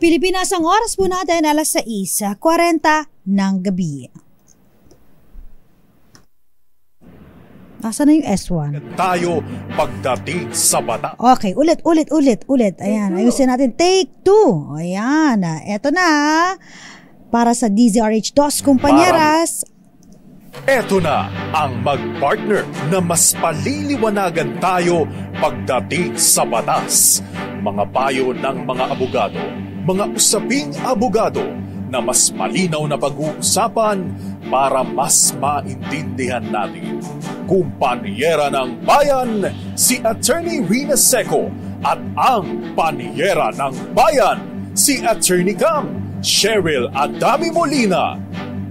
Pilipinas, ang oras po natin alas 6:40 ng gabi. Nasaan na yung S1? Tayo pagdating sa bata. Okay, ulit. Ayan, ayusin natin. Take 2. Ayan, eto na. Para sa DZRH Dos Compañeras. Eto na ang mag-partner na mas paliliwanagan tayo pagdating sa batas. Mga payo ng mga abogado, mga usaping abogado na mas malinaw na pag-uusapan para mas maintindihan natin. Kumpanyera ng Bayan, si Attorney Rina Seco at ang Panyera ng Bayan, si Attorney Cam, Cheryl Adami Molina.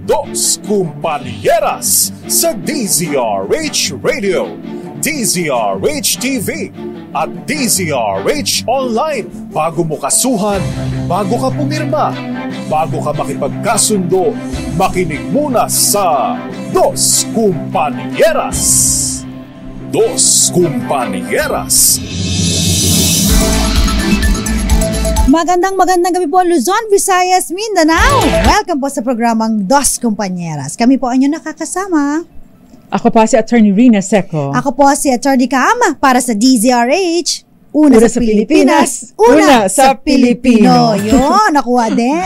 Dos Compañeras sa DZRH Radio, DZRH TV at DZRH Online. Bago mo kasuhan, bago ka pumirma, bago ka makipagkasundo, makinig muna sa Dos Compañeras. Dos Compañeras. Magandang gabi po, Luzon, Visayas, Mindanao. Welcome po sa programang Dos Compañeras. Kami po ang inyong nakakasama. Ako po si Attorney Rina Seco. Ako po si Attorney Cam para sa DZRH. Una sa Pilipinas, una sa Pilipino. Yun, nakuha din.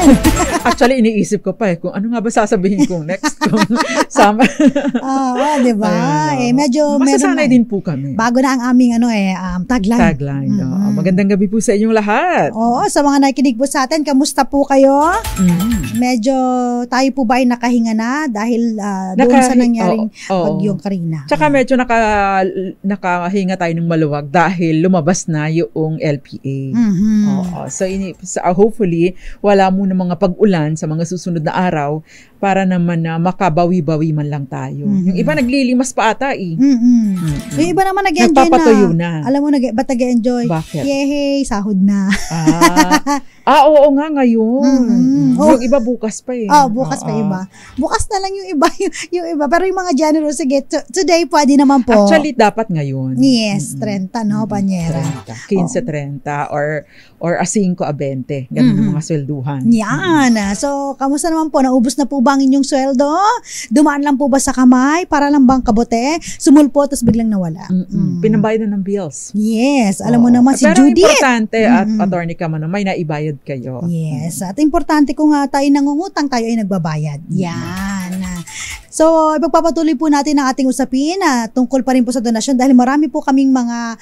Actually, iniisip ko pa kung ano nga ba sasabihin kong next kung sama. Diba? Medyo masasanay din po kami. Bago na ang aming tagline. Tagline. Mm-hmm. Magandang gabi po sa inyong lahat. Oo, sa mga nakikinig po sa atin, kamusta po kayo? Mm-hmm. Medyo tayo po ba ay nakahinga na dahil doon sa nangyaring bagyong Karina? Tsaka medyo nakahinga tayo ng maluwag dahil lumabas na yung LPA. Mm-hmm. So hopefully, wala muna mga pag-ulan sa mga susunod na araw para naman na makabawi-bawi man lang tayo. Mm-hmm. Yung iba naglilimas pa ata eh. Mm-hmm. Mm-hmm. Yung iba naman nag-enjoy nagpapatuyo na. Alam mo, ba't nag-enjoy? Bakit? Yehey, sahod na. Oo nga ngayon. Mm-hmm. Yung iba bukas pa eh. Bukas pa iba. Bukas na lang yung iba. yung iba. Pero yung mga generous, sige, today pwede naman po. Actually, dapat ngayon. Yes, 30, no, Panyera? 15-30 or 5-20. Ganun ang mga swelduhan. Yan. So, kamusta naman po? Naubos na po ba ang inyong sweldo? Dumaan lang po ba sa kamay? Para lang bang kabote? Sumulpo, tapos biglang nawala. Pinambayad na ng bills. Yes. Alam mo naman si Pero Judith. Pero importante at attorney ka man, may naibayad kayo. Yes. At importante kung tayo nangungutang, tayo ay nagbabayad. Yan. So, ipagpapatuloy po natin ang ating usapin tungkol pa rin po sa donasyon dahil marami po kaming mga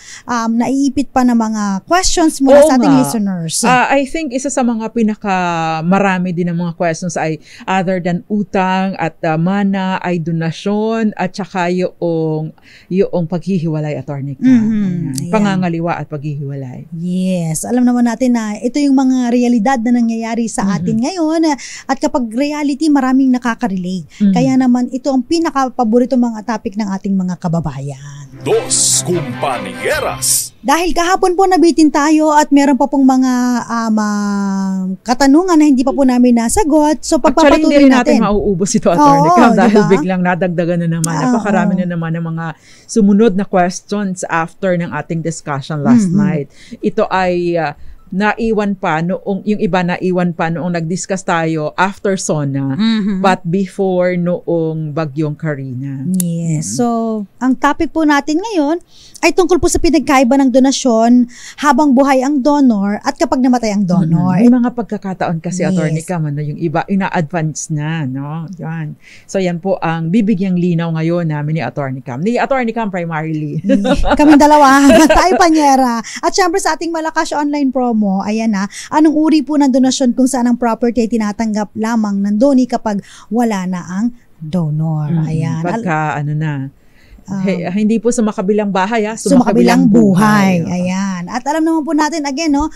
naiipit pa na mga questions mula sa ating listeners. I think isa sa mga marami din ng mga questions ay other than utang at mana ay donasyon at saka yung paghihiwalay, attorney ka. Pangangaliwa at paghihiwalay. Yes. Alam naman natin na ito yung mga realidad na nangyayari sa atin ngayon at kapag reality, maraming nakaka-relate. Kaya naman ito ang pinaka-paborito mga topic ng ating mga kababayan. Dos Compañeras. Dahil kahapon po nabitin tayo at meron pa pong mga katanungan na hindi pa po namin nasagot. So pagpapatuloy actually, hindi natin mauubos ito, attorney Cam, dahil biglang nadagdagan na naman. Napakarami na naman ng mga sumunod na questions after ng ating discussion last night. Ito ay naiwan pa noong nag-discuss tayo after SONA but before noong bagyong Karina. Yes. So, ang topic po natin ngayon ay tungkol po sa pinagkaiba ng donasyon habang buhay ang donor at kapag namatay ang donor. May mga pagkakataon kasi, attorney Cam, yung iba ina-advance na, no? Yan. So, yan po ang bibigyang linaw ngayon namin ni attorney Cam. Ni attorney Cam primarily. Kaming dalawa. Tayo, Panyera. At syempre sa ating Malakas online promo, ayan na, anong uri po ng donasyon kung saan ang property ay tinatanggap lamang ng doni kapag wala na ang donor. Ayan. Pagka hindi po sa makabilang bahay, sumakabilang buhay. Ayan. At alam naman po natin, again, no,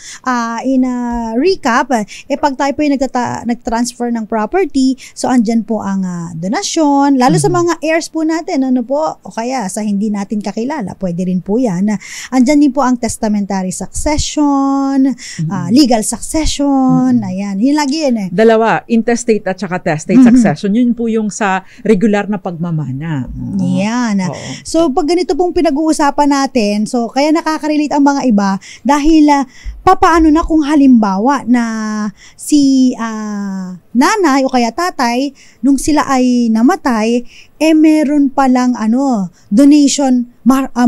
in recap, pag tayo po yung nag-transfer ng property, so andyan po ang donasyon, lalo sa mga heirs po natin, o kaya sa hindi natin kakilala, pwede rin po yan. Andyan din po ang testamentary succession, legal succession, ayan. Yun lagi yun Dalawa, intestate at saka testate succession. Yun po yung sa regular na pagmamana. Yan. So, pag ganito pong pinag-uusapan natin, so, kaya nakaka-relate ang mga iba dahil papaano na kung halimbawa na si nanay o kaya tatay, nung sila ay namatay, meron palang donation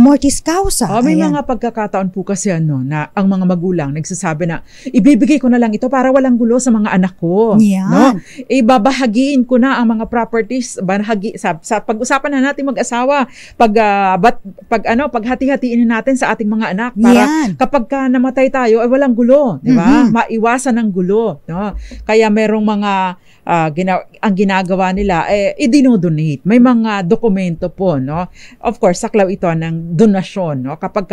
mortis causa. May mga pagkakataon po kasi na ang mga magulang nagsasabi na ibibigay ko na lang ito para walang gulo sa mga anak ko. Yan. No? Babahagiin ko na ang mga properties, sa pag-usapan na natin mag-asawa, paghati-hatiin natin sa ating mga anak para kapag namatay tayo ay walang gulo, di ba? Maiwasan ng gulo, no? Kaya merong mga ang ginagawa nila i-dinodonate. May mga dokumento po, no? Of course, saklaw ito ng donasyon, no? Kapag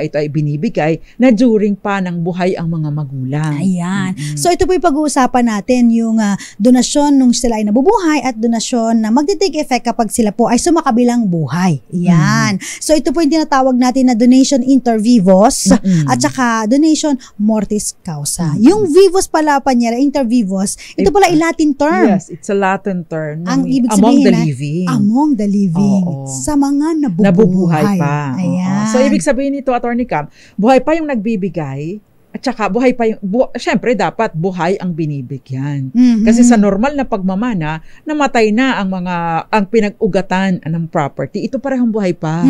ito ay binibigay na during pa ng buhay ang mga magulang. Ayan. So ito po yung pag-uusapan natin, yung donasyon nung sila ay nabubuhay at donasyon na magti-take effect kapag sila po ay sumakabilang buhay. Ayan. So ito po yung tinatawag natin na donation inter vivos at saka donation mortis causa. Yung vivos pala pa niya, inter vivos, ito pala ay Latin term. Yes, it's a Latin term. Ang ibig among sabihin the living. Among the living. Sa mga nabubuhay pa. Ayan. So, ibig sabihin nito, Attorney Cam, buhay pa yung nagbibigay, at saka buhay pa yung, syempre dapat buhay ang binibigyan. Kasi sa normal na pagmamana, namatay na ang pinag-ugatan ng property. Ito parehong buhay pa.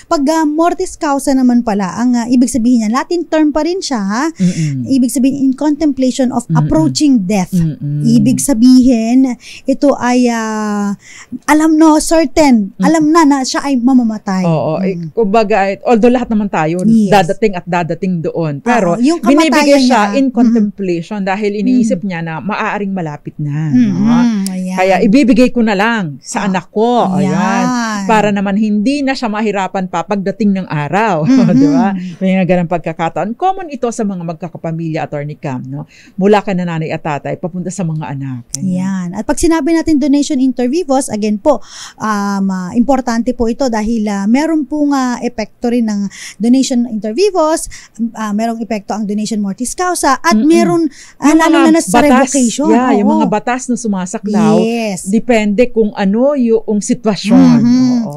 Pag mortis causa naman pala, ang ibig sabihin niya, Latin term pa rin siya, ha? Ibig sabihin, in contemplation of approaching death. Ibig sabihin, ito ay alam na siya ay mamamatay. Oo. Kumbaga, although lahat naman tayo, dadating doon. Pero, binibigay siya in contemplation dahil iniisip niya na maaaring malapit na. Kaya ibibigay ko na lang sa anak ko. Ayan. Para naman hindi na siya mahirapan pa pagdating ng araw. Diba? May nga ganang pagkakataon. Common ito sa mga magkakapamilya, Attorney Cam. No? Mula ka na nanay at tatay, papunta sa mga anak. Ayan. At pag sinabi natin donation inter vivos, again po, importante po ito dahil meron pong epekto rin ng donation inter vivos, merong epekto ang donation mortis causa at meron lalo na sa revocation. Yung mga batas na sumasaklaw, depende kung ano yung sitwasyon.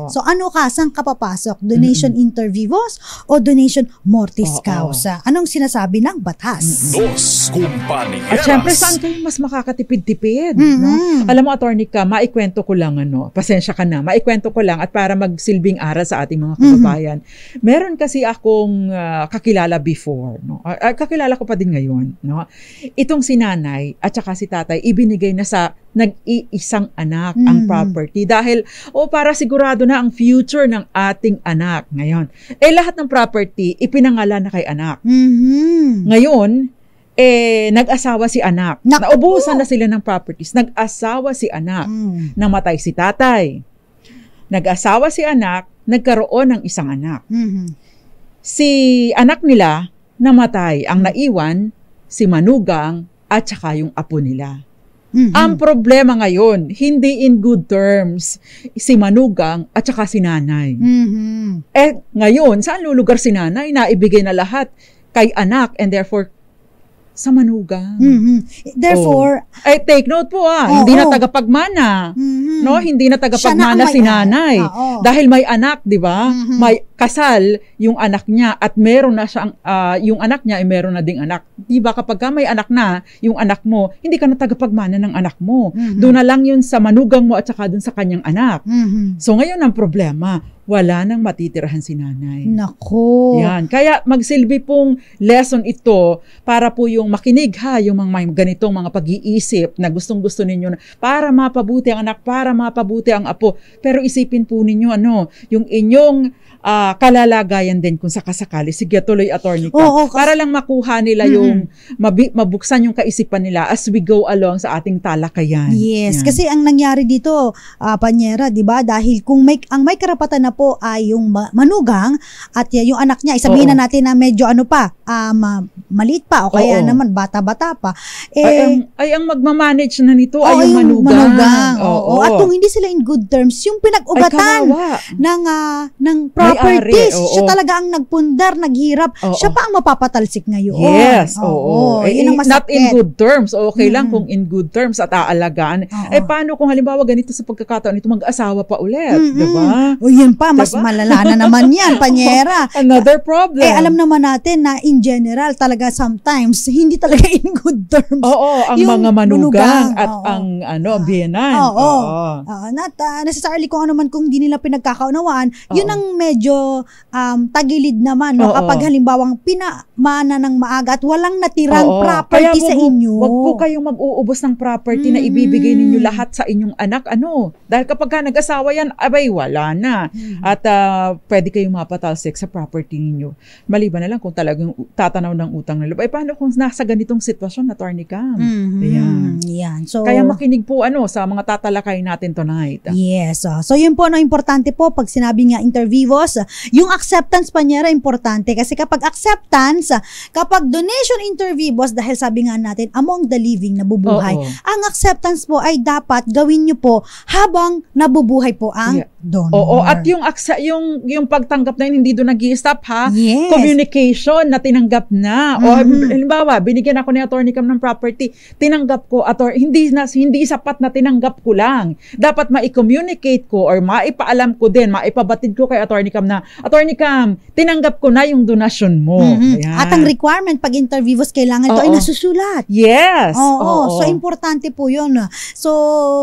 So saan ka papasok? Donation inter vivos o donation mortis causa? Anong sinasabi ng batas? Dos Compañeras. At syempre, saan kayo mas makakatipid-tipid? No? Alam mo, Attorney Cam, maikwento ko lang, pasensya ka na, maikwento ko lang at para magsilbing aral sa ating mga kababayan. Meron kasi akong kakilala before, no? Kakilala ko pa din ngayon, no? Itong si nanay at saka si tatay, ibinigay na sa nag-iisang anak ang property dahil para sigurado na ang future ng ating anak ngayon. Lahat ng property ipinangalan na kay anak. Ngayon, nag-asawa si anak. Naubusan na sila ng properties. Nag-asawa si anak. Namatay si tatay. Nag-asawa si anak, nagkaroon ng isang anak. Si anak nila namatay. Ang naiwan, si manugang at saka yung apo nila. Ang problema ngayon, hindi in good terms, si manugang at saka si nanay. Ngayon, saan lulugar si nanay? Naibigay na lahat kay anak and therefore sa manugang. Therefore, take note po hindi na tagapagmana. No, hindi na tagapagmana si nanay. Dahil may anak, 'di ba? May kasal yung anak niya at meron na siyang yung anak niya ay meron na ding anak. 'Di ba kapag may anak na yung anak mo, hindi ka na tagapagmana ng anak mo. Doon na lang yun sa manugang mo at saka doon sa kanyang anak. So ngayon ang problema, wala nang matitirahan si nanay. Nako. Yan. Kaya magsilbi pong lesson ito para po yung makinig yung mga ganitong mga pag-iisip na gustong-gusto ninyo na para mapabuti ang anak, para mapabuti ang apo. Pero isipin po ninyo yung inyong kalalagayan din kung sakasakali. Sige, tuloy, Attorney Cam. Para lang makuha nila yung mabuksan yung kaisipan nila as we go along sa ating talakayan. Yes, kasi ang nangyari dito, Panyera, 'di ba? Dahil kung ang may karapatan na po ay yung manugang at yung anak niya, sabihin na natin na medyo maliit pa o kaya naman bata-bata pa. Ang magmamanage na nito ay yung manugang. At kung hindi sila in good terms, yung pinag-ugatan ng property properties. oo. Siya talaga ang nagpundar, naghirap. Oo. Siya pa ang mapapatalsik ngayon. Yes, oo. Yun ang Not in masakit. good terms. Okay lang kung in good terms at aalagaan. Oo. Paano kung halimbawa ganito sa pagkakataon ito, mag-asawa pa ulit, diba? O yun pa, mas Diba? malala na naman yan, panyera. Another problem. Alam naman natin na in general, talaga sometimes, hindi talaga in good terms. Oo, ang Yung mga manugang at oo. ang biyenan. Oo. Not necessarily kung ano man kung hindi nila pinagkakaunawaan, yun ang medyo tagilid naman. No? Oo. Kapag halimbawang pinamana ng maaga at walang natirang Oo. property Kaya sa inyo. Wag po kayong mag-uubos ng property na ibibigay ninyo lahat sa inyong anak. Dahil kapag ka nag-asawa yan, abay, wala na. At pwede kayong mapatalsik sa property ninyo. Maliban na lang kung talagang tatanaw ng utang na loob. Paano kung nasa ganitong sitwasyon, Attorney Cam? Ayan. Yan. So, Kaya makinig po sa mga tatalakay natin tonight. yes. So, yun po, importante po, pag sinabi nga intervivos, yung acceptance pa niya, importante. Kasi kapag acceptance, kapag donation intervivos, dahil sabi nga natin, among the living, nabubuhay, Oo. ang acceptance po ay dapat gawin nyo po habang nabubuhay po ang donor. Oo, at yung pagtanggap na yun, hindi doon nag-i-stop ha. Yes. Communication na tinanggap na. O halimbawa, binigyan ako ni Attorney Cam ng property, tinanggap ko at hindi sapat na tinanggap ko lang. Dapat mai-communicate ko or maipaalam ko din, maipabatid ko kay Attorney Cam na, Attorney Cam, tinanggap ko na yung donasyon mo. Ayan. At ang requirement pag intervivos, kailangan ito ay nasusulat. Yes. Oo. So, importante po yun. So,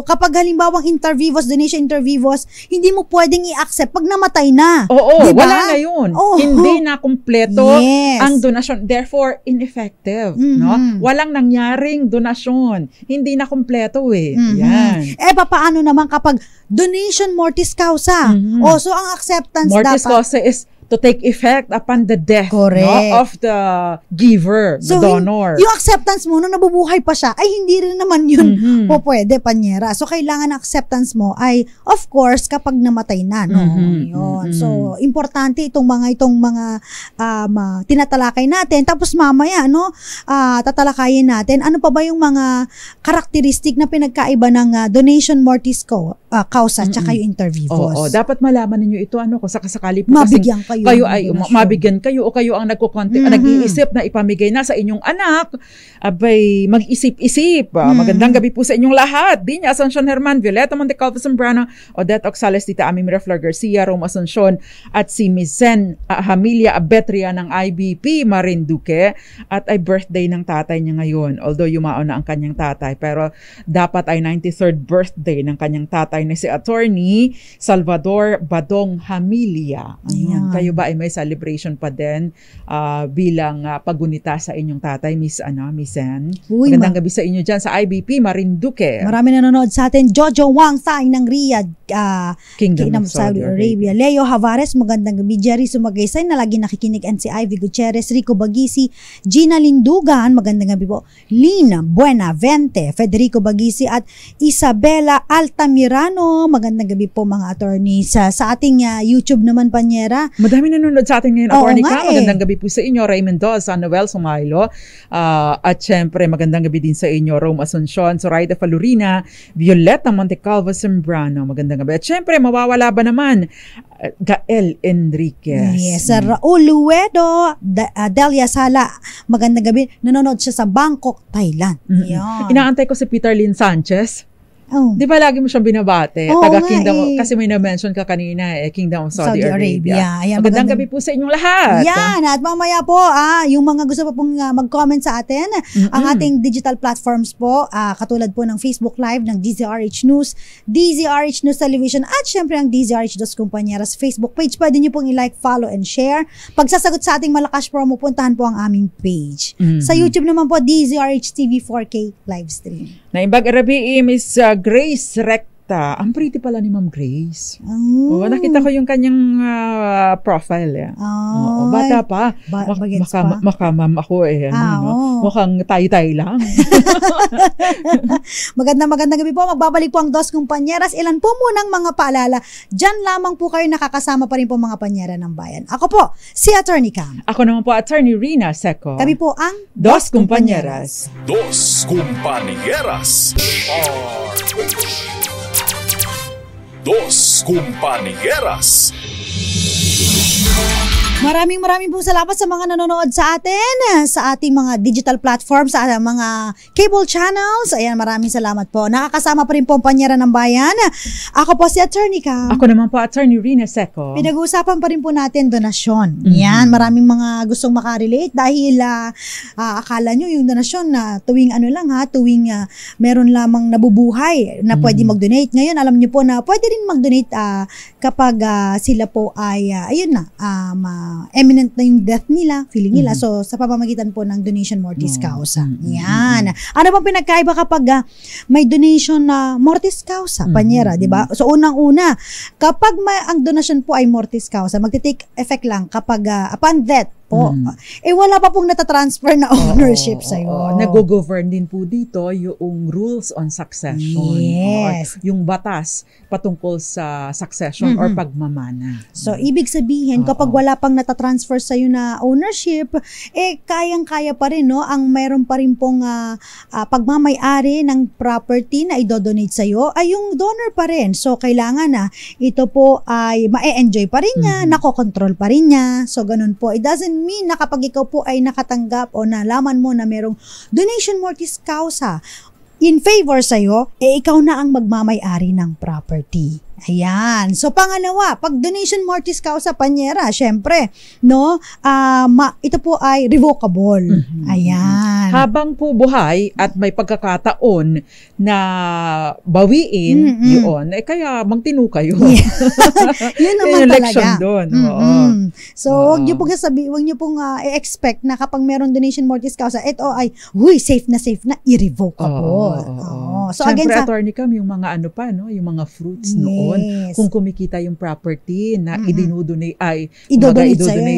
kapag halimbawang intervivos, donation intervivos, hindi mo pwedeng i-accept pag namatay na. Oo, diba? wala na yun. Oo. Hindi na kumpleto Yes. ang donasyon. Therefore, ineffective. No? Walang nangyaring donasyon. Hindi na kumpleto Yan. Papaano naman kapag donation mortis causa? So, ang acceptance Mortis dapat. causa is to take effect upon the death Correct. of the giver, the donor. Yung acceptance mo, nung nabubuhay pa siya, ay hindi rin naman yun po pwede, panyera. So, kailangan na acceptance mo ay, of course, kapag namatay na, no? Yun. So, importante itong mga tinatalakay natin. Tapos mamaya, no, tatalakayin natin, ano pa ba yung mga karakteristik na pinagkaiba ng donation mortis causa tsaka yung intervivos. Oo, dapat malaman ninyo ito, kung sakasakali po Mabigyan kayo ay mabigyan kayo o kayo ang nag-iisip na ipamigay na sa inyong anak, abay mag-isip-isip. Magandang gabi po sa inyong lahat. Dinya Asuncion Herman, Violeta Montecalvo Zambrano, Odette Oxales, Tita Ami Miraflor Garcia, Rome Asuncion, at si Miss Zen Hamilia Abetria ng IBP Marinduque, at ay birthday ng tatay niya ngayon. Although yumao na ang kanyang tatay, pero dapat ay 93rd birthday ng kanyang tatay na si Attorney Salvador Badong Hamilia. Ayun. Kayo ba ay may celebration pa din bilang paggunita sa inyong tatay, Miss Zen? Magandang gabi sa inyo dyan sa IBP Marinduque. Marami nanonood sa atin. Jojo Wang Sai ng Riyadh, Kingdom of Saudi Arabia. Leo Havares, magandang gabi. Jerry Sumagaysay na lagi nakikinig, and si Ivy Gutierrez, Rico Bagisi, Gina Lindugan, magandang gabi po. Lina Buenavente, Federico Bagisi, at Isabela Altamirano, magandang gabi po mga attorneys. Sa ating YouTube naman, panyera. Madami nanonood sa atin ngayon, Attorney Cam. Magandang gabi po sa inyo, Raymond Mendoza, Noel Sumailo, at syempre magandang gabi din sa inyo, Rome Asuncion, Zoraida Falurina, Violeta Montecalvo Zambrano, magandang gabi. At syempre, mawawala ba naman, Gael Enriquez. Yes, Raul Luedo, Delia Sala, magandang gabi. Nanonood siya sa Bangkok, Thailand. Inaantay ko si Peter Lynn Sanchez. Di ba lagi mo siyang binabate? Taga-Kingdom, kasi may na-mention ka kanina, Kingdom of Saudi Arabia. Ayan, magandang gabi po sa inyong lahat. Yan, at mamaya po, yung mga gusto pa pong mag-comment sa atin, ang ating digital platforms po, katulad po ng Facebook Live ng DZRH News, DZRH News Television, at syempre ang DZRH Dos Compañeras Facebook page. Pwede nyo pong i-like, follow, and share. Pagsasagot sa ating malakas promo, puntahan po ang aming page. Sa YouTube naman po, DZRH TV 4K live stream. Naimbag Arabi, Miss Grace Recta. Ang pretty pala ni Ma'am Grace. Nakita ko yung kanyang profile. Bata pa. Maka-ma'am ako mukhang tayo-tayo lang. Magandang gabi po. Magbabalik po ang Dos Compañeras. Ilan po munang mga paalala. Diyan lamang po kayo, nakakasama pa rin po mga panyera ng bayan. Ako po, si Attorney Cam. Ako naman po, Attorney Rina Seco. Kami po ang Dos Compañeras. Dos Compañeras. Dos Compañeras. Maraming pong salamat sa mga nanonood sa atin, sa ating mga digital platforms, sa mga cable channels. Ayan, maraming salamat po. Nakakasama pa rin po ang Panyera ng Bayan. Ako po si Attorney Cam. Ako naman po, Attorney Rina Seco. Pinag-uusapan pa rin po natin donasyon. Yan, maraming mga gustong makarelate dahil akala nyo yung donasyon na tuwing tuwing meron lamang nabubuhay na pwede mag-donate. Ngayon, alam nyo po na pwede rin mag-donate kapag sila po ay, imminent na yung death nila, feeling nila. So, sa pamamagitan po ng donation mortis causa. Yan. Ano bang pinagkaiba kapag may donation na mortis causa, Panyera, di ba? So, unang-una, kapag ang donation po ay mortis causa, magti-take effect lang kapag upon death po. Wala pa pong natatransfer na ownership sa'yo. Nag-govern din po dito yung rules on succession. Yes. Yung batas patungkol sa succession or pagmamana. So, ibig sabihin, kapag wala pang natatransfer sa'yo na ownership, kayang-kaya pa rin, no? Ang mayroon pa rin pong pagmamayari ng property na idodonate sa'yo ay yung donor pa rin. So, kailangan na ito po ay ma-enjoy pa rin niya, nakokontrol pa rin niya. So, ganun po. It doesn't mean na kapag ikaw po ay nakatanggap o nalaman mo na merong donation mortis causa in favor sa'yo, ikaw na ang magmamay-ari ng property. Ayan. So, pangalawa, pag donation mortis causa, Panyera, syempre, no, ito po ay revocable. Ayan. Habang po buhay at may pagkakataon na bawiin yun, kaya magtinu kayo. Yun naman talaga. Doon. So, wag niyo pong i-expect na kapag meron donation mortis causa, ito ay, safe na irrevocable. So, syempre, again, Attorney Cam, yung mga yung mga fruits noon, kung kumikita yung property na idodonate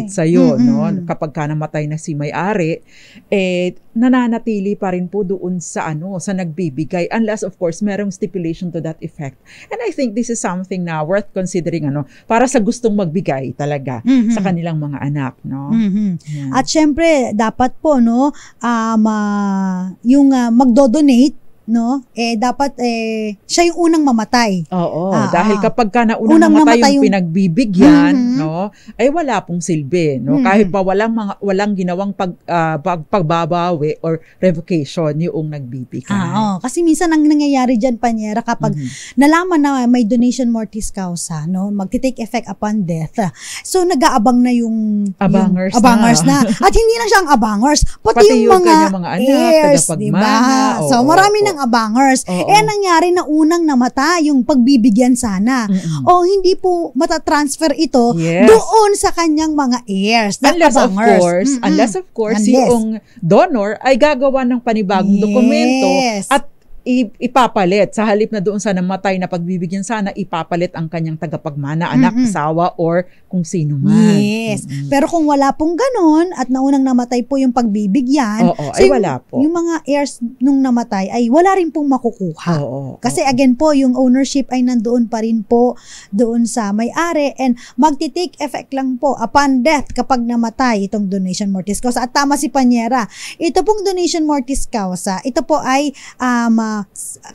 sa'yo, no? Kapag ka namatay na si may-ari, nananatili pa rin po doon sa nagbibigay, unless of course merong stipulation to that effect. And I think this is something na worth considering para sa gustong magbigay talaga sa kanilang mga anak, no? At syempre dapat po yung magdodonate, no, dapat siya yung unang mamatay. Dahil kapag ka unang mamatay yung pinagbibigyan, no, ay wala pong silbi, no, kahit pa walang ginawang pagbabawi or revocation yung nagbibigay. Kasi minsan ang nangyayari diyan, Panyera, kapag nalaman na may donation mortis causa, no, magti-take effect upon death. So nag-aabang na yung abangers na. At hindi lang siya ang abangers, pati yung mga anak, heirs, diba? So marami ng abangers. Nangyari na unang namatay yung pagbibigyan sana. Hindi po matatransfer ito doon sa kanyang mga heirs. Unless of course, yung donor ay gagawa ng panibagong dokumento at ipapalit. Sa halip na doon sa namatay na pagbibigyan sana, ipapalit ang kanyang tagapagmana, anak, asawa, or kung sino man. Yes. Pero kung wala pong ganon at naunang namatay po yung pagbibigyan, ay wala po. Yung mga heirs nung namatay ay wala rin pong makukuha. Kasi again po, yung ownership ay nandoon pa rin po doon sa may-ari, and magti-take effect lang po upon death kapag namatay itong donation mortis causa. At tama si Panyera, ito pong donation mortis causa, ito po ay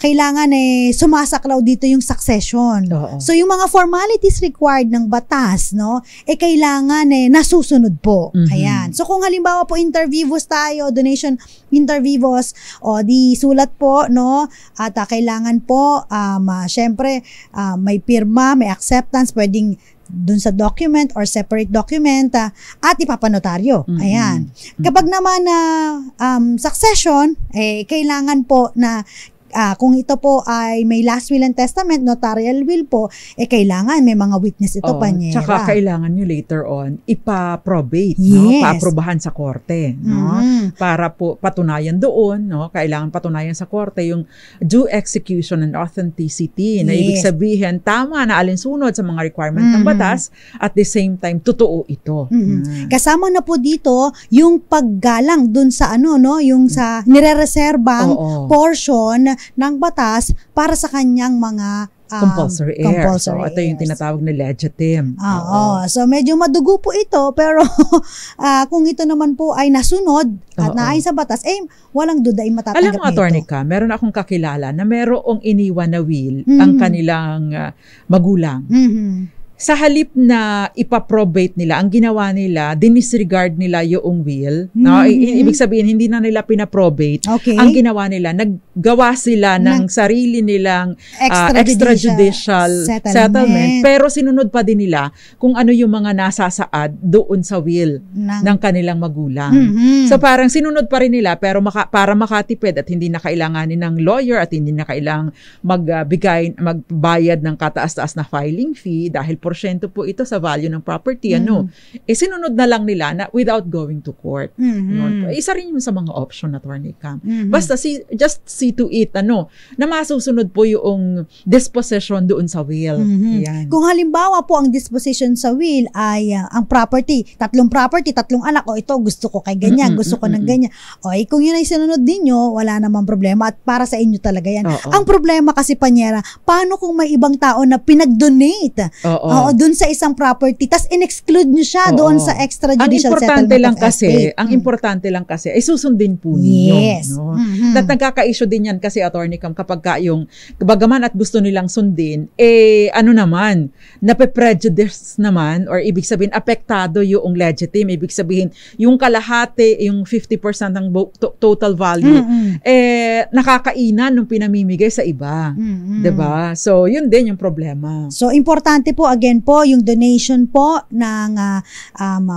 kailangan sumasaklaw dito yung succession. So yung mga formalities required ng batas, no, kailangan nasusunod po. Ayan. So kung halimbawa po intervivos tayo, donation intervivos, di sulat po, no, at kailangan po syempre may pirma, may acceptance, pwedeng dun sa document or separate document at ipapanotaryo. Ayan. Kapag naman succession, kailangan po na kung ito po ay may last will and testament, notarial will po, kailangan may mga witness ito, Panyera. Tsaka kailangan nyo later on ipa-probate, no? Paaprobahan sa korte, no? Para po patunayan doon, no? Kailangan patunayan sa korte yung due execution and authenticity, na ibig sabihin tama na alinsunod sa mga requirement ng batas, at the same time totoo ito. Kasama na po dito yung paggalang dun sa yung sa nirereserbang portion ng batas para sa kanyang mga compulsory heirs. So, ito yung tinatawag na legitim. So, medyo madugo po ito, pero kung ito naman po ay nasunod at naayon sa batas, walang duda ay matatanggap nito. Alam mo, Attorney Cam, meron akong kakilala na merong iniwan na will ang kanilang magulang. sa halip na ipaprobate nila, ang ginawa nila, dinisregard nila yung will. No? Ibig sabihin, hindi na nila pinaprobate. Okay. Ang ginawa nila, naggawa sila ng sarili nilang extrajudicial settlement. Pero sinunod pa din nila kung ano yung mga nasasaad doon sa will ng kanilang magulang. So parang sinunod pa rin nila, pero para makatipid at hindi na kailanganin ng lawyer at hindi na kailangang magbayad ng kataas-taas na filing fee dahil porsyento po ito sa value ng property. Sinunod na lang nila na without going to court. Isa rin yun sa mga option, Attorney Cam. Basta just see to it na masusunod po yung disposition doon sa will. Yan. Kung halimbawa po ang disposition sa will ay ang property, tatlong anak, ito gusto ko kay ganyan, gusto ko ng ganyan. Kung yun ay sinunod ninyo, wala namang problema at para sa inyo talaga yan. Ang problema kasi, Panyera, paano kung may ibang tao na pinag-donate doon sa isang property, tas in-exclude nyo siya doon sa extrajudicial settlement of estate. Ang importante lang kasi ay susundin po ninyo. Yes. No? At nagkaka-issue din yan kasi, Attorney Cam, kapag yung bagaman at gusto nilang sundin, nape-prejudice naman, or ibig sabihin, apektado yung legitim. Ibig sabihin, yung kalahati, yung 50% ng total value, nakakainan nung pinamimigay sa iba. Diba? So, yun din yung problema. So, importante po, again po, yung donation po ng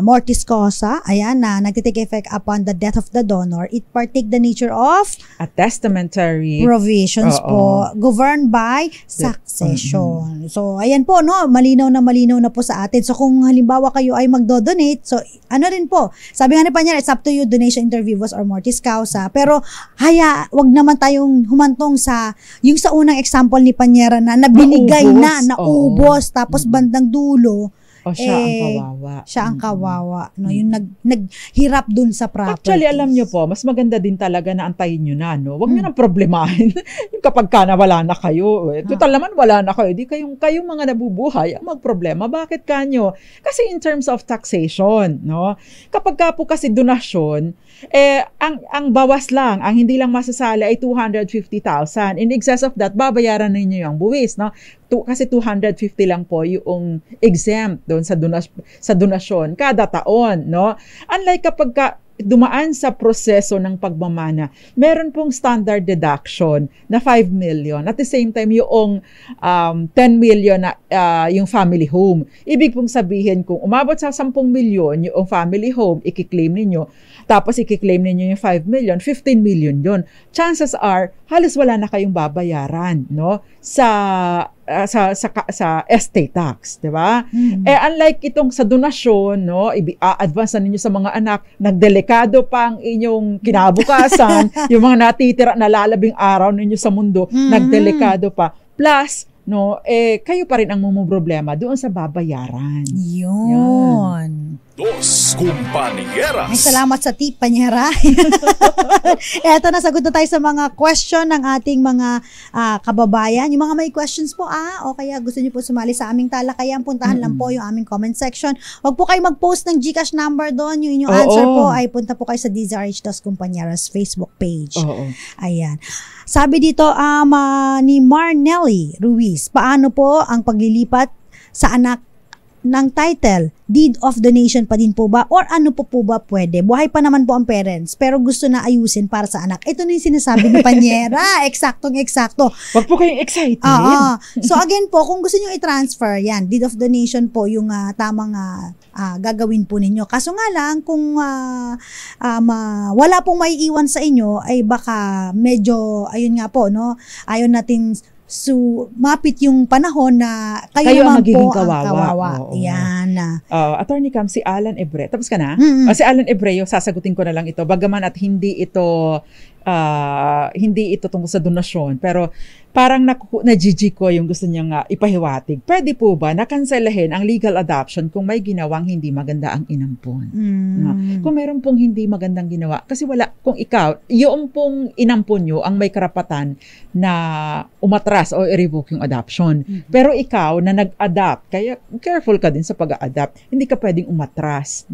mortis causa, ayan, na nagtitake effect upon the death of the donor. It partake the nature of a testamentary provisions po, governed by succession. So, ayan po, malinaw na po sa atin. So, kung halimbawa kayo ay magdo-donate, so, rin po, sabi nga ni Panyera, it's up to you, donation inter vivos or mortis causa. Pero, wag naman tayong humantong sa unang example ni Panyera na nabinigay naubos, tapos bandang dulo, siya ang kawawa. Siya ang kawawa. Yung naghirap dun sa properties. Actually, alam nyo po, mas maganda din talaga na antayin nyo na, Huwag nyo nang problemahin. Yung kapag wala na kayo. Total naman, wala na kayo. Di kayong mga nabubuhay, magproblema. Bakit kanyo? Kasi in terms of taxation, kapag po kasi donasyon, ang bawas lang, ang hindi lang masasali ay 250,000. In excess of that, babayaran ninyo yung buwis, kasi 250 lang po yung exempt doon sa donasyon kada taon, Unlike kapag dumaan sa proseso ng pagmamana, meron pong standard deduction na 5 million. At the same time, yung 10 million na yung family home. Ibig pong sabihin, kung umabot sa 10 million yung family home, ikiklaim ninyo, tapos ikiklaim ninyo yung 5 million, 15 million yon. Chances are, halos wala na kayong babayaran, sa estate tax, di ba? Unlike itong sa donasyon, advance na ninyo sa mga anak, nagdelikado pa ang inyong kinabukasan, yung mga natitira na lalabing araw ninyo sa mundo, nagdelikado pa. Plus, kayo pa rin ang problema doon sa babayaran. Yun. Dos Compañeras. Ay, salamat sa tip, Panyera. Eto, nasagot na tayo sa mga question ng ating mga kababayan. Yung mga may questions po, o kaya gusto niyo po sumali sa aming talakayan, puntahan lang po yung aming comment section. Huwag po kayo mag-post ng GCash number doon. Yung inyong answer po ay punta po kayo sa DZRH Dos Compañeras Facebook page. Ayan. Sabi dito, ni Marnelly Ruiz, paano po ang paglilipat sa anak ng title, deed of donation pa din po ba? Or ano po ba pwede? Buhay pa naman po ang parents, pero gusto na ayusin para sa anak. Ito na yung sinasabi ni Panyera. Eksaktong-eksakto. Wag po kayong excited. So again po, kung gusto nyo i-transfer, yan, deed of donation po yung tamang gagawin po ninyo. Kaso nga lang, kung wala pong maiiwan sa inyo, ay baka medyo, ayun nga po, ayaw natin mapit yung panahon na kayo naman po ang kawawa. Yan. Attorney Cam, si Alan Ebre. Tapos ka na? Si Alan Ebreo, sasagutin ko na lang ito. Bagaman at hindi ito tungkol sa donasyon, pero parang na-GG ko yung gusto niyang ipahiwatig. Pwede po ba nakanselahin ang legal adoption kung may ginawang hindi maganda ang inampon? Kung meron pong hindi magandang ginawa, kasi kung ikaw, yung pong inampon nyo ang may karapatan na umatras o i-revoke yung adoption. Pero ikaw na nag-adopt, kaya careful ka din sa pag-adapt, hindi ka pwedeng umatras.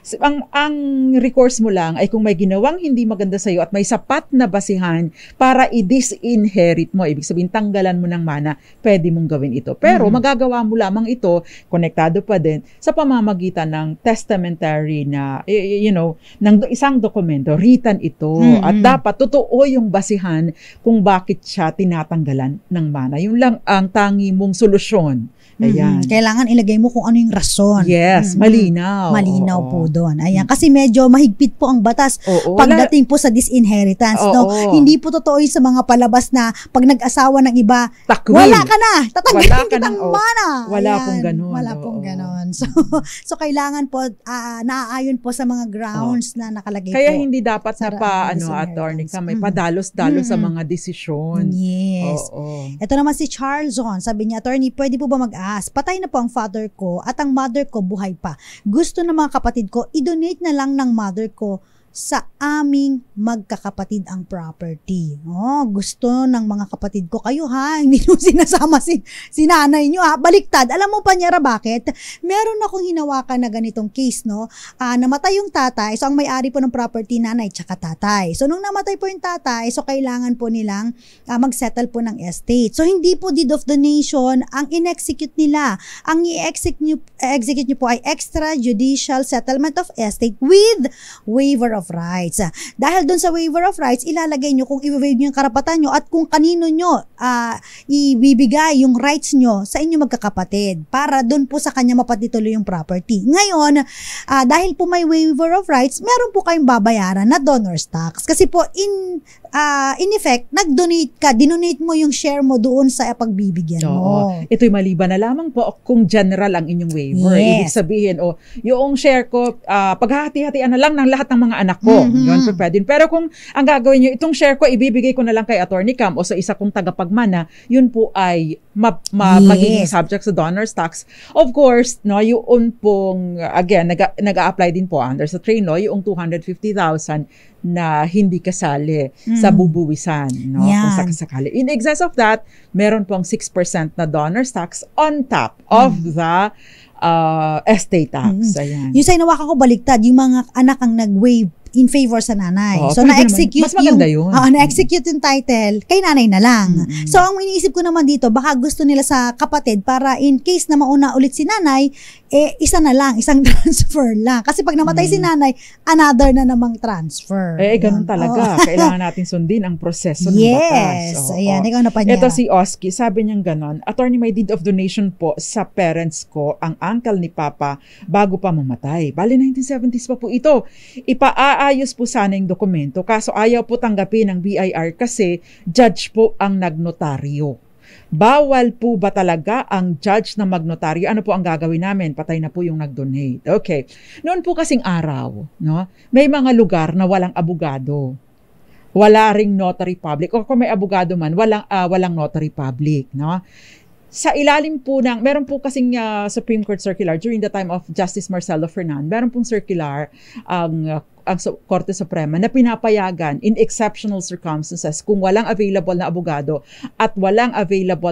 So, ang recourse mo lang ay kung may ginawang hindi maganda sa'yo at may sapat sapat na basihan para i-disinherit mo. Ibig sabihin, tanggalan mo ng mana, pwede mong gawin ito. Pero magagawa mo lamang ito, konektado pa din, sa pamamagitan ng testamentary na, ng isang dokumento, written ito. At dapat totoo yung basihan kung bakit siya tinatanggalan ng mana. Yun lang ang tangi mong solusyon. Ayan. Kailangan ilagay mo kung ano yung rason. Yes, malinaw. Malinaw po doon. Ayan. Kasi medyo mahigpit po ang batas pagdating po sa disinheritance. No? Hindi po totoo yung sa mga palabas na pag nag-asawa ng iba, takwil. Wala ka na. Tatanggalin kitang mana. Wala pong ganun. Wala pong ganun. So kailangan po, naaayon po sa mga grounds na nakalagay Kaya po. hindi dapat na attorney ka, may padalos-dalos sa mga desisyon. Yes. Ito naman si Charles on. Sabi niya, attorney, pwede po ba mag-ask? Patay na po ang father ko at ang mother ko buhay pa. Gusto ng mga kapatid ko, i-donate na lang ng mother ko sa aming magkakapatid ang property. Gusto ng mga kapatid ko, kayo ha, hindi nyo sinasama si nanay nyo ha, baliktad. Alam mo pa niya bakit? Meron akong hinawakan na ganitong case, no? Namatay yung tatay, so ang may-ari po ng property, nanay tsaka tatay. So nung namatay po yung tatay, so kailangan po nilang mag-settle po ng estate. So hindi po deed of donation ang in-execute nila. Ang i-execute nyo po ay extrajudicial settlement of estate with waiver of rights. Dahil doon sa waiver of rights, ilalagay nyo kung i-waive nyo yung karapatan nyo at kung kanino nyo ibibigay yung rights nyo sa inyo magkakapatid para doon po sa kanya mapatituloy yung property. Ngayon, dahil po may waiver of rights, meron po kayong babayaran na donor's tax. Kasi po, in effect, nag-donate ka, dinonate mo yung share mo doon sa pagbibigyan mo. Ito'y maliban na lamang po kung general ang inyong waiver. Ibig sabihin, yung share ko, paghahati-hatian na lang ng lahat ng mga anak ko. Yun po pwede. Pero kung ang gagawin nyo, itong share ko, ibibigay ko na lang kay Attorney Cam o sa isa kong tagapagmana, yun po ay magiging subject sa donor's tax. Of course, no, yung pong, again, nag-a-apply din po under sa train law, yung 250,000 na hindi kasali sa bubuwisan, no? Kung sakasakali. In excess of that, meron pong 6% na donor's tax on top of the estate tax. Ayan. Yung sa inawakan ko baliktad, yung mga anak ang nag-waive in favor sa nanay. So, na-execute mas maganda yun. Na-execute yung title, kay nanay na lang. So, ang iniisip ko naman dito, baka gusto nila sa kapatid para in case na mauna ulit si nanay, isa na lang, isang transfer lang. Kasi pag namatay si nanay, another na namang transfer. Ganun talaga. Kailangan natin sundin ang proseso ng batas. Yes. Ayan, ikaw na pa niya. Ito si Oski, sabi niyang ganon, attorney, may deed of donation po sa parents ko, ang uncle ni Papa, bago pa mamatay. Bali, 1970s pa po ito. Ayos po sana yung dokumento, kaso ayaw po tanggapin ng BIR kasi judge po ang nagnotaryo. Bawal po ba talaga ang judge na magnotaryo? Ano po ang gagawin namin? Patay na po yung nag-donate. Okay. Noon po kasing araw, no, may mga lugar na walang abogado. Wala ring notary public. O kung may abogado man, walang notary public, no? Sa ilalim po meron po kasing Supreme Court circular during the time of Justice Marcelo Fernan, meron pong circular ang Korte Suprema na pinapayagan in exceptional circumstances kung walang available na abogado at walang available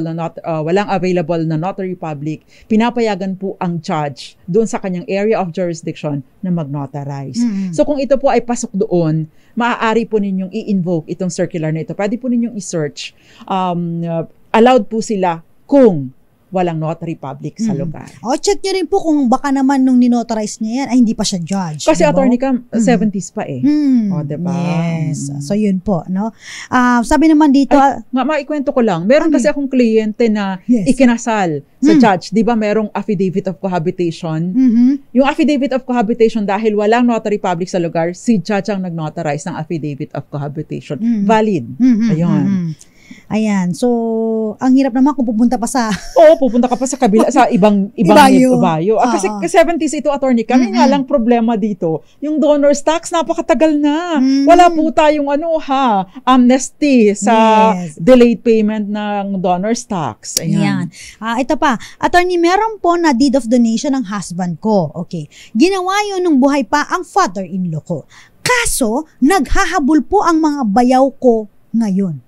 na notary public, pinapayagan po ang judge doon sa kanyang area of jurisdiction na mag-notarize. So kung ito po ay pasok doon, maaari po ninyong i-invoke itong circular na ito. Pwede po ninyong i-search. Allowed po sila kung walang notary public sa lugar. Check nyo rin po kung baka naman nung ninotarize niya yan, ay hindi pa siya judge. Kasi attorney ka, 70s pa eh. Diba? Yes. So yun po, no? Sabi naman dito, maikwento ko lang. Meron kasi akong kliyente na ikinasal sa judge. Di ba merong affidavit of cohabitation? Yung affidavit of cohabitation, dahil walang notary public sa lugar, si judge ang nag-notarize ng affidavit of cohabitation. Valid. Ayun. Ayan. So, ang hirap naman kung pupunta pa sa... pupunta ka pa sa kabila, sa ibang Ibayo. Kasi 70s ito, attorney. Kami nga lang problema dito. Yung donor's tax, napakatagal na. Wala po tayong amnesty sa delayed payment ng donor's tax. Ayan. Ito pa. Attorney, meron po na deed of donation ng husband ko. Okay. Ginawa yun nung buhay pa ang father-in-law ko. Kaso, naghahabol po ang mga bayaw ko ngayon.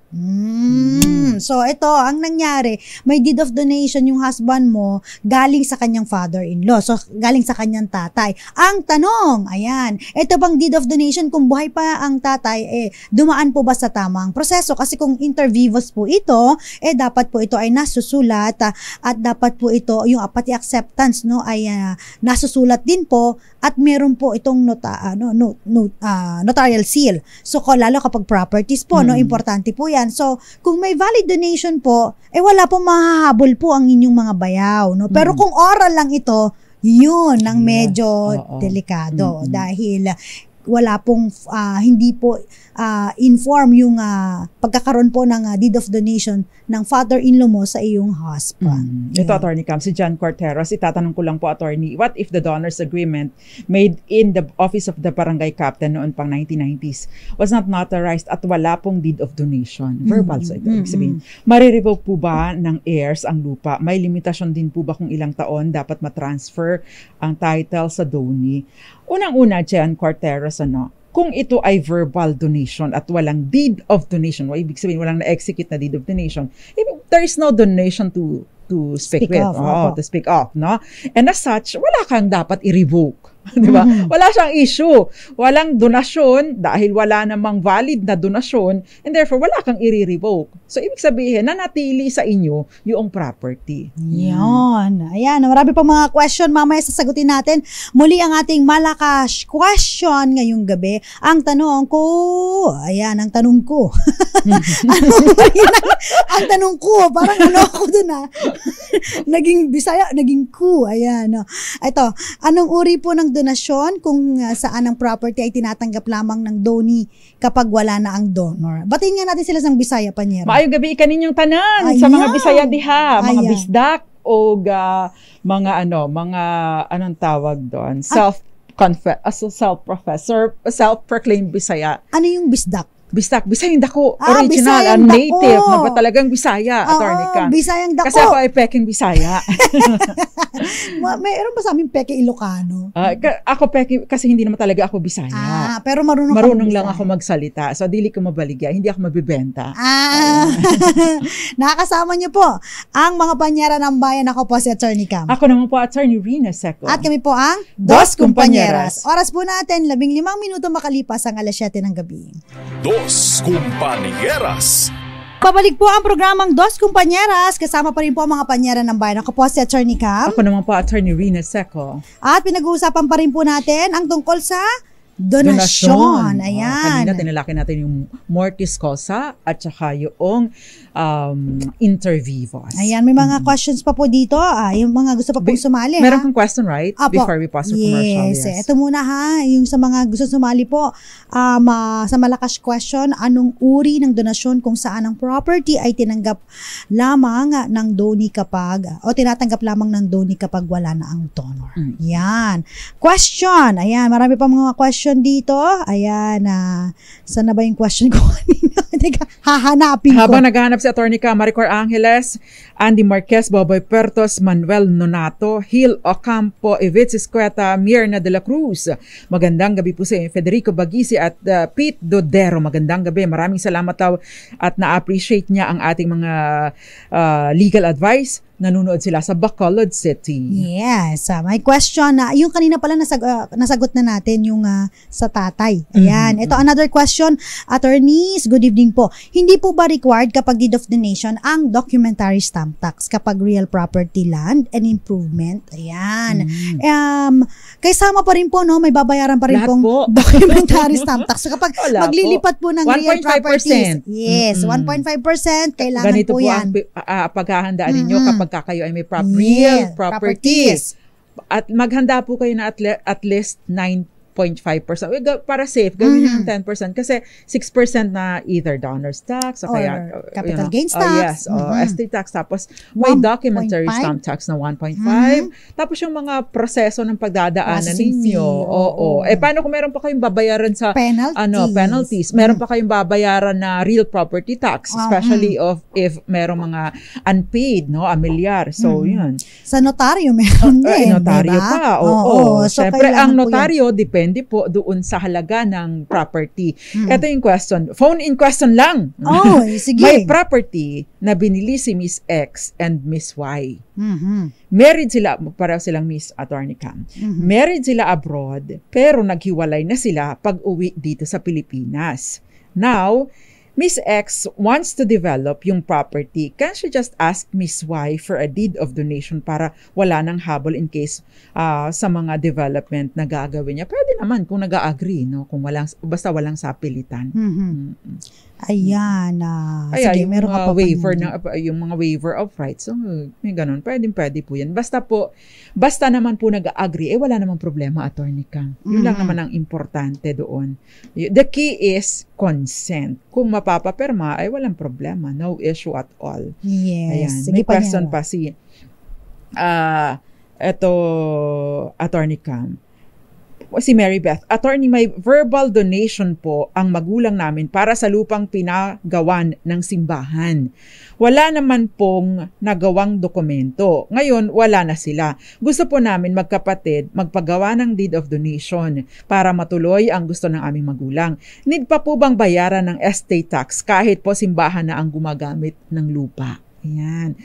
So ito, ang nangyari, may deed of donation yung husband mo galing sa kanyang father-in-law. So galing sa kanyang tatay. Ang tanong, ayan, ito bang deed of donation kung buhay pa ang tatay, dumaan po ba sa tamang proseso? Kasi kung inter vivos po ito, dapat po ito ay nasusulat at dapat po ito, yung pati acceptance, no, ay nasusulat din po at meron po itong notarial seal. So lalo kapag properties po, no, importante po yan. So, kung may valid donation po, wala pong mahahabol po ang inyong mga bayaw, no? Pero kung oral lang ito, yun ang medyo delikado dahil wala pong hindi po inform yung pagkakaroon po ng deed of donation ng father-in-law mo sa iyong husband. Ito, Attorney Cam, si John Corteros, itatanong ko lang po, Attorney, what if the donor's agreement made in the office of the barangay captain noon pang 1990s was not notarized at wala pong deed of donation? Verbal, so ito, ibig sabihin, marirevoke po ba ng heirs ang lupa? May limitasyon din po ba kung ilang taon dapat matransfer ang title sa donee? Unang-una, John Corteros, kung ito ay verbal donation at walang deed of donation, ibig sabihin walang na-execute na deed of donation, there is no donation to speak with, to speak of, no? And as such, wala kang dapat i-revoke. Diba? Wala siyang issue. Walang donasyon dahil wala namang valid na donasyon and therefore wala kang i-revoke. So, ibig sabihin, nanatili sa inyo yung property. Yan. Ayan. Marami pang mga question. Mamaya sasagutin natin. Muli ang ating malakas question ngayong gabi. Ang tanong ko, ang tanong ko. Ang tanong ko, parang ako dun naging Bisaya, naging ku. Ayan. Ito, anong uri po ng donasyon kung saan ang property ay tinatanggap lamang ng donee kapag wala na ang donor? Batiin nga natin sila sa Bisaya, Panyera. Maayong gabi kaninyong tanan sa mga Bisaya diha, mga bisdak o mga anong tawag doon? Self-proclaimed Bisaya. Ano yung bisdak? Bisayang dako, original, Bisayang native, dako. na talagang Bisaya, Attorney Cam. Bisayang dako. Kasi ako ay peking Bisaya. Mayroon ba sa amin peke Ilocano? Ako peking, kasi hindi naman talaga ako Bisaya. Pero marunong lang ako magsalita. So, dili ko mabaligya. Hindi ako mabibenta. Nakakasama niyo po ang mga panyera ng bayan. Ako po si Attorney Cam. Ako naman po, Attorney Rina Seco. At kami po ang Dos Kumpanyeras. Oras po natin, 15 minuto makalipas ang 7:00 ng gabi. Dos Compañeras. Pabalik po ang programang Dos Compañeras. Kasama pa rin po ang mga panyera ng bayan. Ako po si Attorney Cam. Ako naman po, Attorney Rina Seco. At pinag-uusapan pa rin po natin ang tungkol sa donasyon. Ayan. Kanina tinalaki natin yung mortis causa at saka yung inter vivos. Ayan, may mga questions pa po dito. Yung mga gusto pa pong sumali. Meron kang question, right? Apo. Before we pause for commercial. Yes. Ito muna yung sa mga gusto sumali po, sa malakas question, anong uri ng donasyon kung saan ang property ay tinanggap lamang ng donee tinatanggap lamang ng donee kapag wala na ang donor. Yan. Question. Ayan, marami pa mga question dito. Ayan, saan na ba yung question ko kanina? Teka, hahanapin ko. Habang naghahanap si Attorney Cam, Maricor Angeles, Andy Marquez, Boboy Pertos, Manuel Nonato, Hil Ocampo, Evitz Escueta, Mirna de la Cruz. Magandang gabi po sa Federico Bagisi at Pete Dodero. Magandang gabi. Maraming salamat at na-appreciate niya ang ating mga legal advice. Nanonood sila sa Bacolod City. Yes. May question yung kanina pala nasagot na natin yung sa tatay. Ayan. Ito another question. Attorneys, good evening po. Hindi po ba required kapag deed of donation ang documentary stamp tax kapag real property land and improvement? Ayan. Kasama pa rin po, no? May babayaran pa rin lahat pong po. Documentary stamp tax. So kapag maglilipat po ng real properties. Yes. 1.5%. Kailangan ganito po yan. Ganito po ang paghahandaan ninyo kapag kayo ay may real properties. At maghanda po kayo na at least 9.5%. Para safe, gawin nyo ng 10% kasi 6% na either donor's tax o kaya capital gains tax. estate tax. Tapos may documentary stamp tax na 1.5. Tapos yung mga proseso ng pagdadaanan ninyo. Paano kung meron pa kayong babayaran sa penalties? Meron pa kayong babayaran na real property tax, especially if merong mga unpaid, amilyar. So, yun. Sa notaryo meron din, notaryo diba? pa. So, syempre, ang notaryo, depende depende po doon sa halaga ng property. Ito yung question. Phone in question lang. Oh, sige. May property na binili si Miss X and Miss Y. Mhm. Married sila, pareho silang Miss Attorney Cam. Married sila abroad, pero naghiwalay na sila pag uwi dito sa Pilipinas. Now, Miss X wants to develop yung property. Can she just ask Miss Y for a deed of donation para wala nang habol in case sa mga development na gagawin niya? Pwede naman kung nag-a-agree, no? Kung basta walang sapilitan. Ayan. Sige, Yung meron ka mga pa waiver panunin. yung mga waiver of rights. So, may ganun. Pwede po yan. Basta naman po nag-agree, wala namang problema, Attorney Kang. Yun lang naman ang importante doon. The key is consent. Kung mapapapirma, ay walang problema. No issue at all. Yes. Ayan. Sige May question Nero. pa si eto, Attorney Cam. Si Mary Beth, Attorney, may verbal donation po ang magulang namin para sa lupang pinagawan ng simbahan. Wala naman pong nagawang dokumento. Ngayon, wala na sila. Gusto po namin magkapatid magpagawa ng deed of donation para matuloy ang gusto ng aming magulang. Need pa po bang bayaran ng estate tax kahit po simbahan na ang gumagamit ng lupa? Ayan.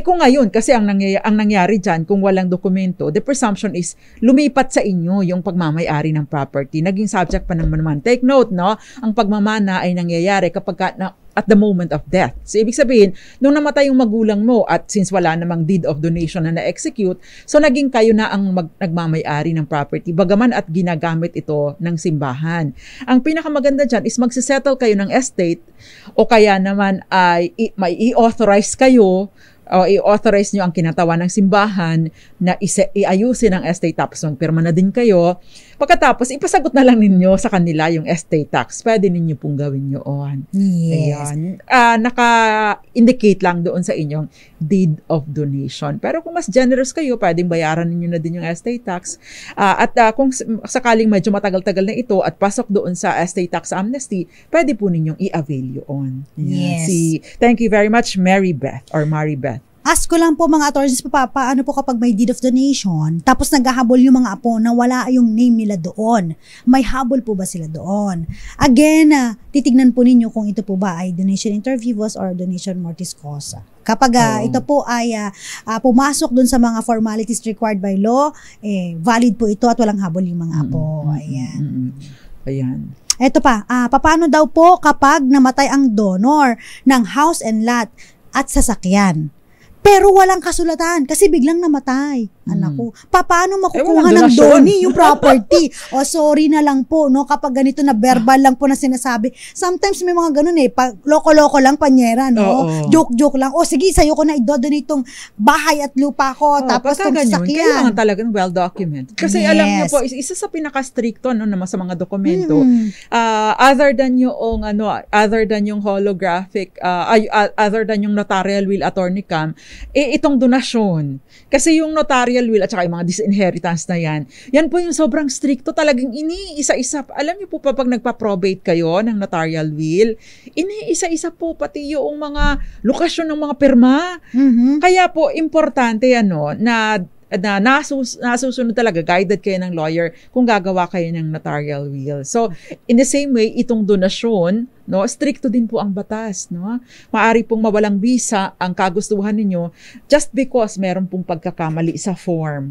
Kung ngayon, kasi ang nangyari dyan, kung walang dokumento, the presumption is lumipat sa inyo yung pagmamayari ng property. Naging subject pa naman. Take note, no? Ang pagmamana ay nangyayari kapag at the moment of death. So, ibig sabihin, nung namatay yung magulang mo at since wala namang deed of donation na na-execute, so naging kayo na ang nagmamayari ng property, bagaman at ginagamit ito ng simbahan. Ang pinakamaganda dyan is magsisettle kayo ng estate o kaya naman ay may i-authorize kayo o i-authorize nyo ang kinatawan ng simbahan na iayusin ang estate tax. So, pirma na din kayo. Pagkatapos, ipasagot na lang ninyo sa kanila yung estate tax. Pwede ninyo pong gawin yun. Yes. Ayan. Naka-indicate lang doon sa inyong deed of donation. Pero kung mas generous kayo, pwedeng bayaran ninyo na din yung estate tax. Kung sakaling medyo matagal-tagal na ito at pasok doon sa estate tax amnesty, pwede po ninyong i-avail yun. Yes. Thank you very much, Mary Beth or Mary Beth. Ask ko lang po mga attorneys, paano po kapag may deed of donation, tapos naghahabol yung mga apo na wala yung name nila doon? May habol po ba sila doon? Again, titignan po ninyo kung ito po ba ay donation inter vivos or donation mortis causa. Kapag ito po ay pumasok doon sa mga formalities required by law, valid po ito at walang habol yung mga apo. Ayan. Ayan. Ito pa, paano daw po kapag namatay ang donor ng house and lot at sasakyan? Pero walang kasulatan kasi biglang namatay. Anak ko, paano makukuha ng doni yung property? O sorry na lang po, no, kapag ganito na verbal lang po na sinasabi. Sometimes may mga ganun loko-loko lang panyera, no? Joke-joke lang. O sige, sa'yo ko na i-donate tong bahay at lupa ko, tapos tong sasakyan. Kailangan talagang well-documented. Kasi alam niyo po, isa sa pinaka-stricto naman sa mga dokumento, other than yung holographic, other than yung notarial will, Attorney Cam, itong donasyon. Kasi yung notarial will at saka yung mga disinheritance na yan po yung sobrang stricto, talagang iniisa-isa. Alam niyo po pag nagpa-probate kayo ng notarial will, iniisa-isa po pati yung mga lokasyon ng mga pirma. Kaya po importante na nasusunod talaga, guided kayo ng lawyer kung gagawa kayo ng notarial will. So, in the same way, itong donasyon, no, stricto din po ang batas, no? Maari pong mawalang bisa ang kagustuhan ninyo just because meron pong pagkakamali sa form.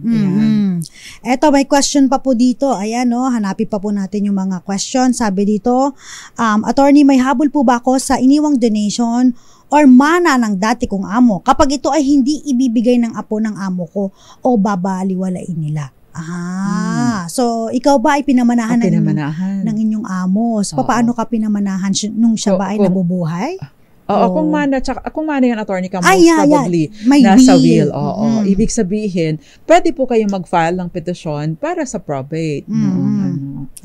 Eto, may question pa po dito. Ayan, no, hanapin pa po natin yung mga question. Sabi dito, attorney, may habol po ba ako sa iniwang donation or mana ng dati kong amo kapag ito ay hindi ibibigay ng apo ng amo ko o babaliwalain nila? So ikaw ba ay pinamanahan ng inyong amo? So paano ka pinamanahan nung siya ba ay nabubuhay? Kung mana yan, Attorney Cam, probably nasa will. Ibig sabihin, pwede po kayong mag-file ng petisyon para sa probate.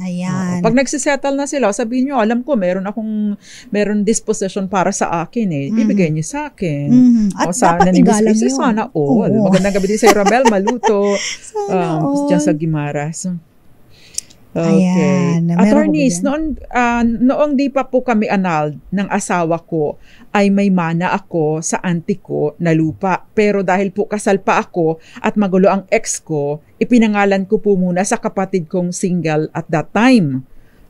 Ayan. Pag nagsisettle na sila, sabihin nyo, alam ko, meron disposition para sa akin ibigay nyo sa akin. At dapat igalang yun. Sana all. Magandang gabi din sa Romel Maluto. Diyan sa Guimaras. Okay. Ayan. Attorneys, noong di pa po kami annulled ng asawa ko, ay may mana ako sa auntie ko na lupa. Pero dahil po kasal pa ako at magulo ang ex ko, ipinangalan ko po muna sa kapatid kong single at that time.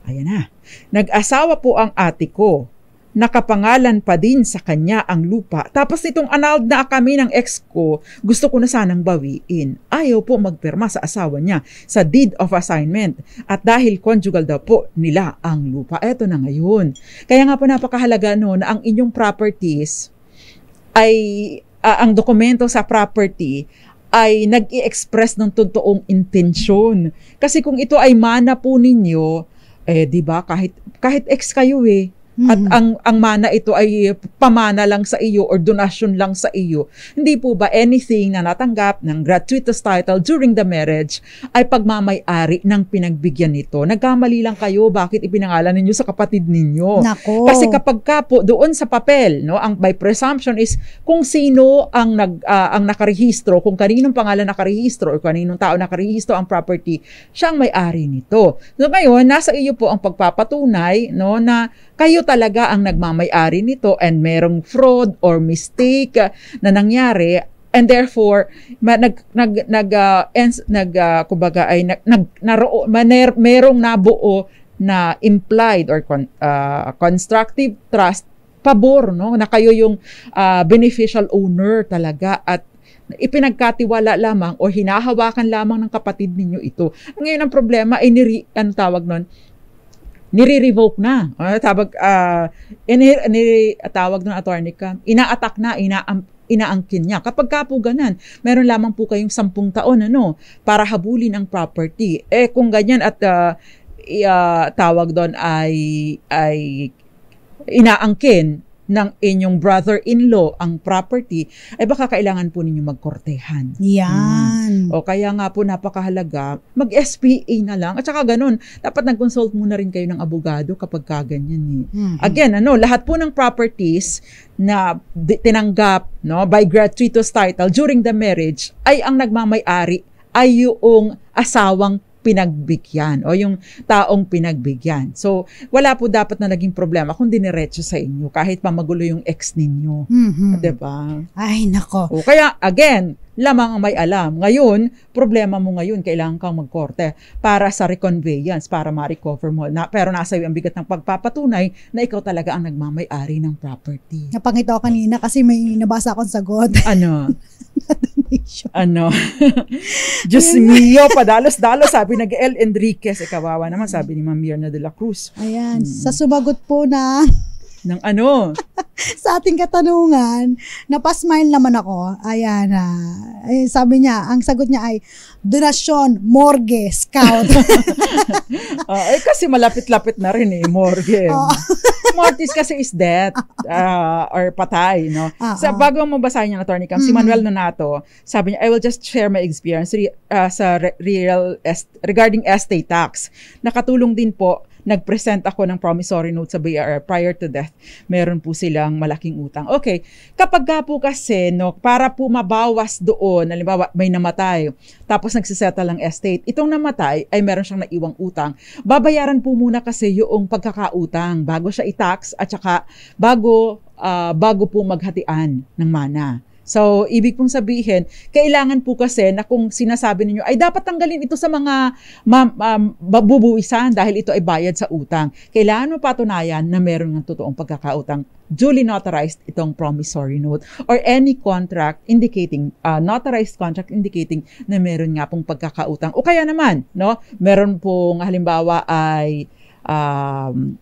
Ayan na. Nag-asawa po ang ate ko. Nakapangalan pa din sa kanya ang lupa. Tapos itong annulled na kami ng ex ko, gusto ko na sanang bawiin. Ayaw po magpirma sa asawa niya sa deed of assignment. At dahil conjugal daw po nila ang lupa. Eto na ngayon. Kaya nga po napakahalaga na ang inyong properties ay, ang dokumento sa property ay nag-i-express ng totoong intensyon. Kasi kung ito ay mana po ninyo, di ba, kahit ex kayo at ang mana ito ay pamana lang sa iyo or donasyon lang sa iyo. Hindi po ba anything na natanggap ng gratuitous title during the marriage ay pagmamay-ari ng pinagbigyan nito? Nagkamali lang kayo bakit ipinangalan ninyo sa kapatid ninyo. Nako. Kasi kapag ka po doon sa papel, no, ang by presumption is kung sino ang nakarehistro, kung kaninong pangalan nakarehistro o kaninong tao nakarehistro ang property, siyang may-ari nito. So ngayon, nasa iyo po ang pagpapatunay, no, na kayo talaga ang nagmamay-ari nito and merong fraud or mistake na nangyari, and therefore merong nabuo na implied or constructive trust pabor, no, na kayo yung beneficial owner talaga at ipinagkatiwala lamang o hinahawakan lamang ng kapatid ninyo ito. Ngayon ang problema ay nire-revoke na. Tawag ng attorney ka, ina-attack na, inaangkin niya. Kapag ka po ganun, meron lamang po kayong 10 taon para habulin ang property. Kung ganyan at tawag doon ay inaangkin ng inyong brother-in-law ang property, ay baka kailangan po ninyo magkortehan. Yan. O kaya nga po napakahalaga, mag-SPA na lang. At saka ganun, dapat nag-consult muna rin kayo ng abogado kapag kaganyan. Again, lahat po ng properties na tinanggap, no, by gratuitous title during the marriage ay ang nagmamay-ari ay yung asawang pinagbigyan o yung taong pinagbigyan. So, wala po dapat na naging problema kung diniretso sa inyo kahit pa magulo yung ex ninyo. Diba? Ay, nako. O kaya, again, lamang ang may alam. Ngayon, problema mo ngayon, kailangan kang magkorte para sa reconveyance, para ma-recover mo. Pero nasa iyo ang bigat ng pagpapatunay na ikaw talaga ang nagmamay-ari ng property. Napangita ko kanina kasi may nabasa akong sagot. Ano? Diyos mio, padalos-dalos, sabi nag-El Enriquez, kawawa naman, sabi ni Ma'am Mirna de la Cruz. Ayan, sa sumagot po na ng ano? Sa ating katanungan, napasmile naman ako. Ayan, sabi niya, ang sagot niya ay, donasyon, morgue, scout. Kasi malapit-lapit na rin morgue. Mortis kasi is death or patay, no? Sa bago mo basahin niya, Attorney Cam, si Manuel Nonato, sabi niya, I will just share my experience regarding estate tax. Nakatulong din po, nag-present ako ng promissory note sa BRR prior to death. Meron po silang malaking utang. Okay, kapag ka po kasi, no, para po mabawas doon, halimbawa may namatay, tapos nagsisettle ang estate, itong namatay ay meron siyang naiwang utang, babayaran po muna kasi yung pagkakautang bago siya i-tax at saka bago po maghatian ng mana. So, ibig pong sabihin, kailangan po kasi na kung sinasabi ninyo, ay dapat tanggalin ito sa mga babubuwisan dahil ito ay bayad sa utang. Kailangan mo patunayan na meron ng totoong pagkakautang. Duly notarized itong promissory note or any contract indicating, notarized contract indicating na meron nga pong pagkakautang. O kaya naman, no, meron pong halimbawa ay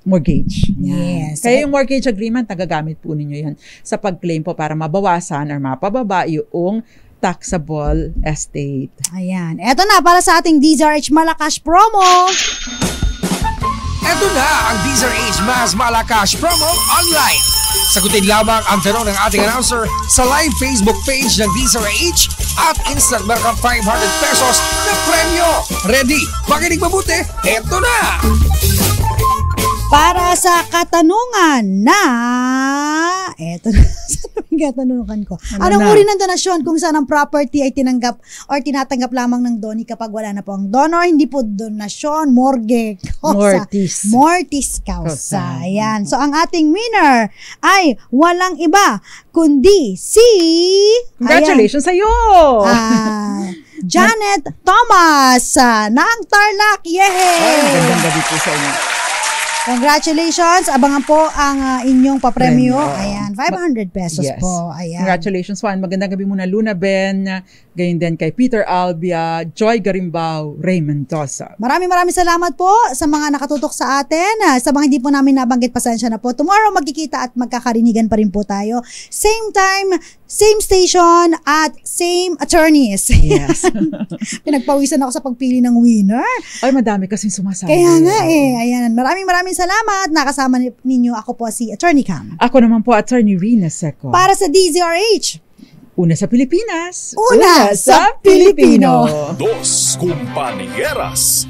mortgage. Yes. Kaya yung mortgage agreement, nagagamit po ninyo yan sa pag-claim po para mabawasan or mapababa yung taxable estate. Ayan. Eto na, para sa ating DZRH Malacash promo. Eto na ang DZRH Mas Malacash promo online. Sagutin lamang ang tanong ng ating announcer sa live Facebook page ng DZRH at instant meron 500 pesos na premyo. Ready? Makinig mabuti. Eto na! Para sa katanungan na, eto na, Katanungan ko. Anong uri ng donasyon kung saan ang property ay tinanggap or tinatanggap lamang ng doni kapag wala na po ang donor? Hindi po donasyon, morgue causa. Mortis causa. Ayan. So, ang ating winner ay walang iba kundi si... Congratulations sa'yo! Janet Thomas ng Tarlac. Yay! Ay, magandang gabi po sa inyo. Congratulations. Abangan po ang inyong papremyo. Ayan, 500 pesos Yes. po. Ayan. Congratulations, Juan. Magandang gabi muna, Luna Ben. Gayon din kay Peter Albia, Joy Garimbao, Ray Mendoza. Maraming salamat po sa mga nakatutok sa atin. Sa mga hindi po namin nabanggit, pasensya na po. Tomorrow magkikita at magkakarinigan pa rin po tayo. Same time, same station, at same attorneys. Yes. Pinagpawisan ako sa pagpili ng winner. Ay, madami kasing sumasabi. Kaya nga ayan. Maraming salamat. Nakasama ninyo ako po si Attorney Cam. Ako naman po, Attorney Rina Seco. Para sa DZRH. Una sa Pilipinas. Una sa Pilipino. Dos Compañeras.